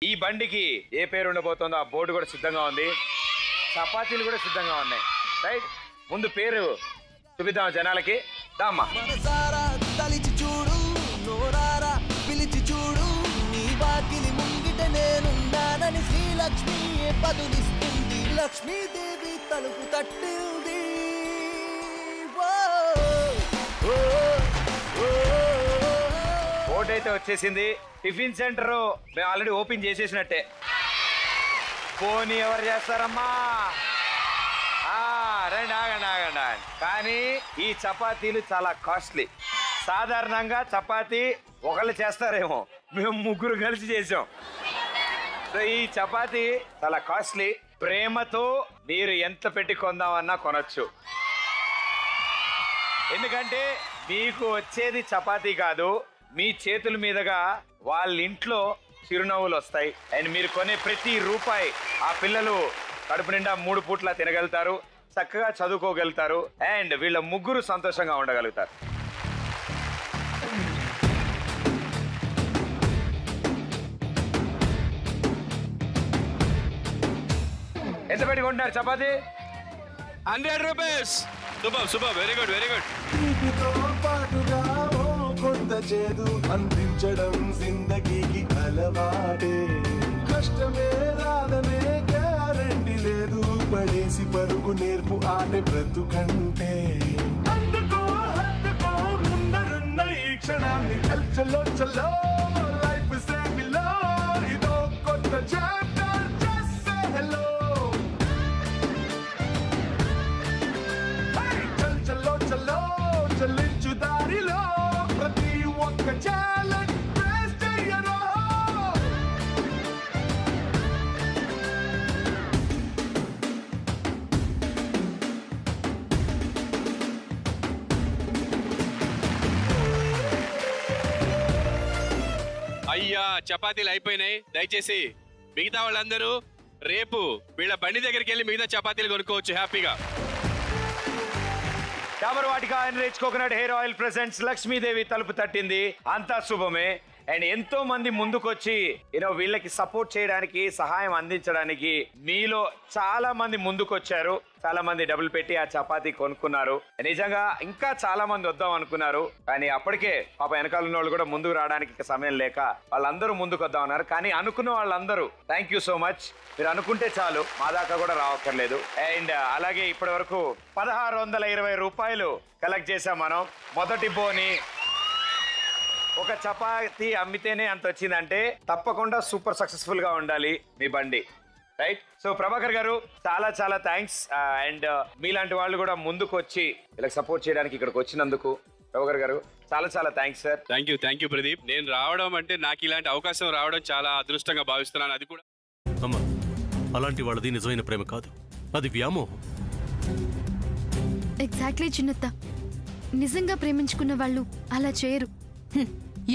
ఈ బండికి ఏ పేరు ఉండబోతుందో ఆ బోర్డు కూడా సిద్ధంగా ఉంది, చపాతీలు కూడా సిద్ధంగా ఉన్నాయి. రైట్, ముందు పేరు చూపిద్దాం జనాలకి. దామ్మా చూడు, నోరారా పిలిచి చూడు, నీ బాకిలి ముంగిట నేనున్నానని శ్రీలక్ష్మి పదులిస్తుంది, లక్ష్మీదేవి తలుపు తట్టింది. బోర్డు అయితే వచ్చేసింది. టిఫిన్ సెంటర్ మేము ఆల్రెడీ ఓపెన్ చేసేసినట్టే. పోనీ ఎవరు చేస్తారమ్మా? రండి, ఆగండి ఆగండి ఆగండి. కానీ ఈ చపాతీలు చాలా కాస్ట్లీ. సాధారణంగా చపాతీ ఒకళ్ళు చేస్తారేమో, మేము ముగ్గురు కలిసి చేసాం. సో ఈ చపాతీ చాలా కాస్ట్లీ. ప్రేమతో మీరు ఎంత పెట్టి కొందామన్నా కొనొచ్చు. ఎందుకంటే మీకు వచ్చేది చపాతీ కాదు, మీ చేతుల మీదుగా వాళ్ళ ఇంట్లో చిరునవ్వులు వస్తాయి. అండ్ మీరు కొనే ప్రతి రూపాయి ఆ పిల్లలు కడుపు నిండా 3 పూట్ల తినగలుగుతారు, చక్కగా చదువుకోగలుగుతారు, అండ్ వీళ్ళ ముగ్గురు సంతోషంగా ఉండగలుగుతారు. ఎంత పెట్టుకుంటున్నారు chapati? 100 rupees. Super super, very good very good. కొంత చేదు అందించడం జిందగీకి అలవాటే, కష్టమే రాదనే గ్యారంటీ లేదు, పడేసి పరుగు నేర్పు ఆటే బ్రతుకంటే. అందుకో అందుకో ముందరున్న ఈ క్షణాన్ని చల్లో చల్లో, లైఫ్ సేమిలో ఇదో కొత్త చాప్టర్, జస్ట్ సే హలో. చల్లో చల్లో చల్లించు దారిలో ప్రతి ఒక్క ఛాలెంజ్ ఫేస్ చెయ్యరా. అయ్యా చపాతీలు అయిపోయినాయి. దయచేసి మిగతా వాళ్ళందరూ రేపు వీళ్ళ బండి దగ్గరికి వెళ్ళి మిగతా చపాతీలు కొనుక్కోవచ్చు హ్యాపీగా. Dabur Vatika enrich coconut hair oil presents Lakshmidevi తలుపు తట్టింది. అంతా శుభమే. అండ్ ఎంతో మంది ముందుకొచ్చి వీళ్ళకి సపోర్ట్ చేయడానికి, సహాయం అందించడానికి మీలో చాలా మంది ముందుకొచ్చారు. చాలా మంది డబ్బులు పెట్టి ఆ చపాతీ కొనుక్కున్నారు. నిజంగా ఇంకా చాలా మంది వద్దాం అనుకున్నారు, కానీ అప్పటికే పాప వెనకాల ఉన్న వాళ్ళు కూడా ముందుకు రావడానికి సమయం లేక వాళ్ళందరూ ముందుకు వద్దాం అన్నారు. కానీ అనుకున్న వాళ్ళందరూ థ్యాంక్ యూ సో మచ్. మీరు అనుకుంటే చాలు, మా దాకా కూడా రావక్కర్లేదు. అండ్ అలాగే ఇప్పటి వరకు 1620 రూపాయలు కలెక్ట్ చేసాం మనం. మొదటి బోని ఒక చపాతీ అమ్మితేనే అంత వచ్చిందంటే తప్పకుండా సూపర్ సక్సెస్ఫుల్ గా ఉండాలి మీ బండి. రైట్, సో ప్రభాకర్ గారు చాలా చాలా థ్యాంక్స్. అండ్ మీలాంటి వాళ్ళు కూడా ముందుకు వచ్చి ఇలా సపోర్ట్ చేయడానికి ఇక్కడికి వచ్చినందుకు ప్రభాకర్ గారు చాలా చాలా thanks sir. Thank you Pradeep. నేను రావడం అంటే నాకు ఇలాంటి అవకాశం రావడం చాలా అదృష్టంగా భావిస్తున్నాను. అది కూడా అమ్మా, అలాంటి వాళ్ళది నిజమైన ప్రేమ కాదు, అది వ్యామోహం. ఎగ్జాక్ట్లీ చిన్నత్త, నిజంగా ప్రేమించుకున్న వాళ్ళు అలా చేయరు.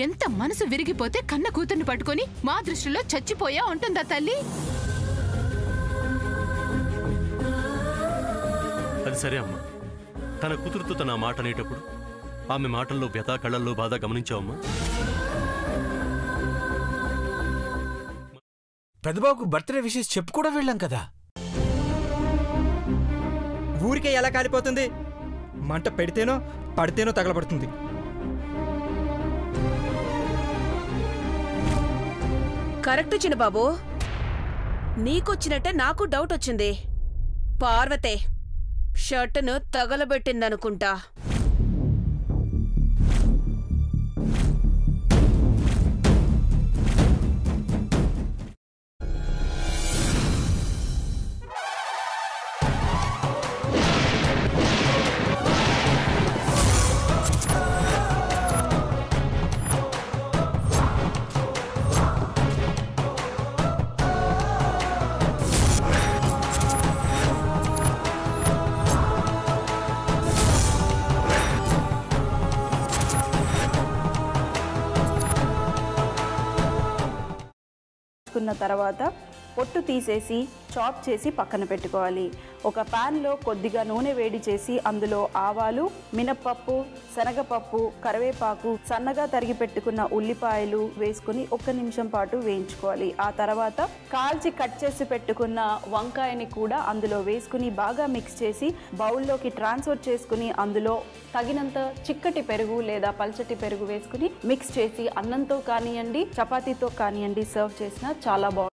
ఎంత మనసు విరిగిపోతే కన్న కూతుర్ని పట్టుకొని మా దృష్టిలో చచ్చిపోయా ఉంటుందా తల్లి? అది సరే అమ్మా, తన కూతురుతో తన మాట అనేటప్పుడు ఆమె మాటల్లో వ్యథ, కళ్ళల్లో బాధ గమనించావమ్మా? పెద్దబాబుకు బర్త్డే విషెస్ చెప్పు కూడా వెళ్ళాం కదా. ఊరికే ఎలా కాలిపోతుంది? మంట పెడితేనో పడితేనో తగలబడుతుంది. కరెక్ట్ చిన్నబాబు, నీకొచ్చినట్టే నాకు డౌట్ వచ్చింది. పార్వతే షర్టును తగలబెట్టిందనుకుంటా. తర్వాత పొట్టు తీసేసి చాప్ చేసి పక్కన పెట్టుకోవాలి. ఒక ప్యాన్లో కొద్దిగా నూనె వేడి చేసి అందులో ఆవాలు, మినప్పప్పు, శనగపప్పు, కరివేపాకు, సన్నగా తరిగి పెట్టుకున్న ఉల్లిపాయలు వేసుకుని 1 నిమిషం పాటు వేయించుకోవాలి. ఆ తర్వాత కాల్చి కట్ చేసి పెట్టుకున్న వంకాయని కూడా అందులో వేసుకుని బాగా మిక్స్ చేసి బౌల్లోకి ట్రాన్స్ఫర్ చేసుకుని అందులో తగినంత చిక్కటి పెరుగు లేదా పల్చటి పెరుగు వేసుకుని మిక్స్ చేసి అన్నంతో కానివ్వండి, చపాతీతో కానివ్వండి సర్వ్ చేసినా చాలా బాగుంటుంది.